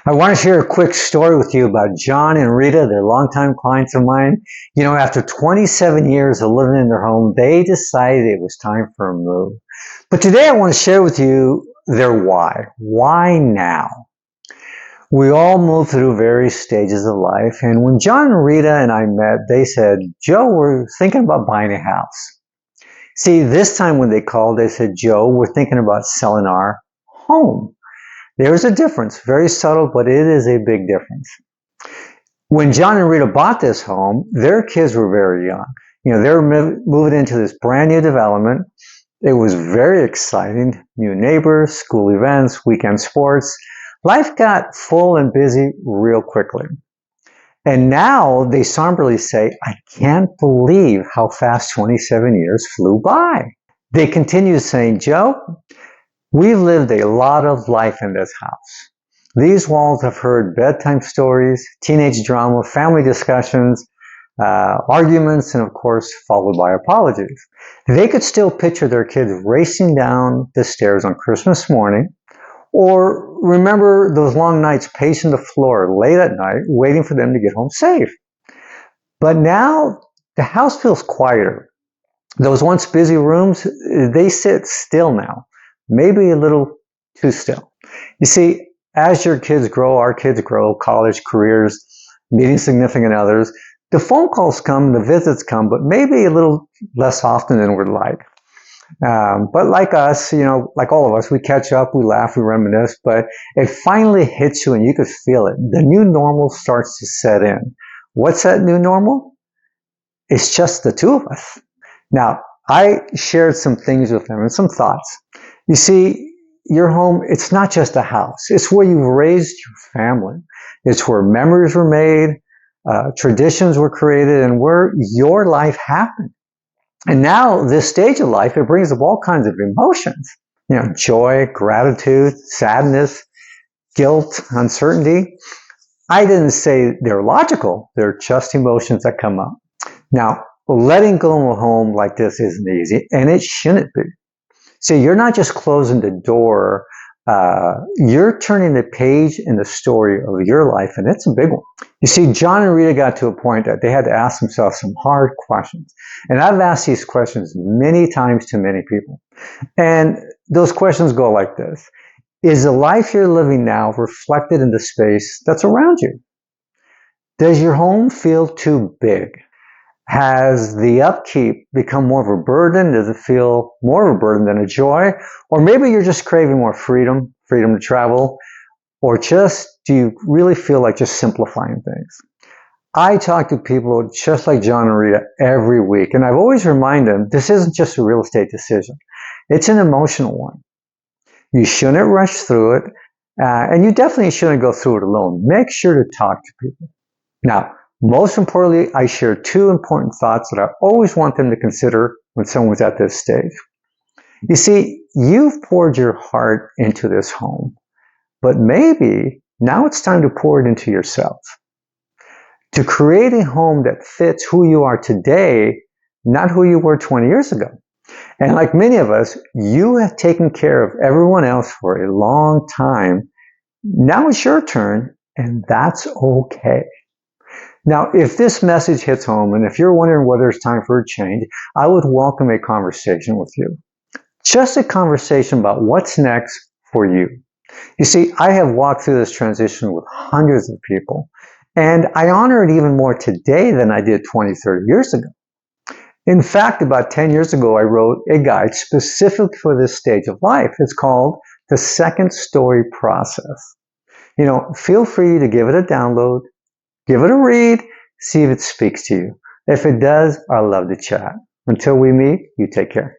I want to share a quick story with you about John and Rita. They're longtime clients of mine. After 27 years of living in their home, they decided it was time for a move. But today I want to share with you their why. Why now? We all move through various stages of life, and when John and Rita and I met, they said, "Joe, we're thinking about buying a house." See, this time when they called, they said, "Joe, we're thinking about selling our home." There's a difference, very subtle, but it is a big difference. When John and Rita bought this home, their kids were very young. They were moving into this brand new development. It was very exciting. New neighbors, school events, weekend sports. Life got full and busy real quickly. And now they somberly say, "I can't believe how fast 27 years flew by." They continue saying, "Joe, we've lived a lot of life in this house. These walls have heard bedtime stories, teenage drama, family discussions, arguments, and of course, followed by apologies." They could still picture their kids racing down the stairs on Christmas morning, or remember those long nights pacing the floor late at night, waiting for them to get home safe. But now the house feels quieter. Those once busy rooms, they sit still now. Maybe a little too still. You see, as your kids grow, our kids grow, college, careers, meeting significant others, the phone calls come, the visits come, but maybe a little less often than we'd like. But like us, like all of us, we catch up, we laugh, we reminisce, but it finally hits you and you could feel it. The new normal starts to set in. What's that new normal? It's just the two of us. Now, I shared some things with them and some thoughts. You see, your home, it's not just a house. It's where you've raised your family. It's where memories were made, traditions were created, and where your life happened. And now, this stage of life, it brings up all kinds of emotions. Joy, gratitude, sadness, guilt, uncertainty. I didn't say they're logical. They're just emotions that come up. Now, letting go of a home like this isn't easy, and it shouldn't be. See, you're not just closing the door, you're turning the page in the story of your life, and it's a big one. You see, John and Rita got to a point that they had to ask themselves some hard questions. And I've asked these questions many times to many people. And those questions go like this. Is the life you're living now reflected in the space that's around you? Does your home feel too big? Has the upkeep become more of a burden? Does it feel more of a burden than a joy? Or maybe you're just craving more freedom to travel, or just do you really feel like just simplifying things? I talk to people just like John and Rita every week, and I've always reminded them this isn't just a real estate decision. It's an emotional one. You shouldn't rush through it, and you definitely shouldn't go through it alone. Make sure to talk to people. Now, most importantly, I share two important thoughts that I always want them to consider when someone's at this stage. You see, you've poured your heart into this home, but maybe now it's time to pour it into yourself. To create a home that fits who you are today, not who you were 20 years ago. And like many of us, you have taken care of everyone else for a long time. Now it's your turn, and that's okay. Now, if this message hits home, and if you're wondering whether it's time for a change, I would welcome a conversation with you. Just a conversation about what's next for you. You see, I have walked through this transition with hundreds of people, and I honor it even more today than I did 20, 30 years ago. In fact, about 10 years ago, I wrote a guide specific for this stage of life. It's called The Second Story Process. Feel free to give it a download, give it a read, see if it speaks to you. If it does, I'd love to chat. Until we meet, you take care.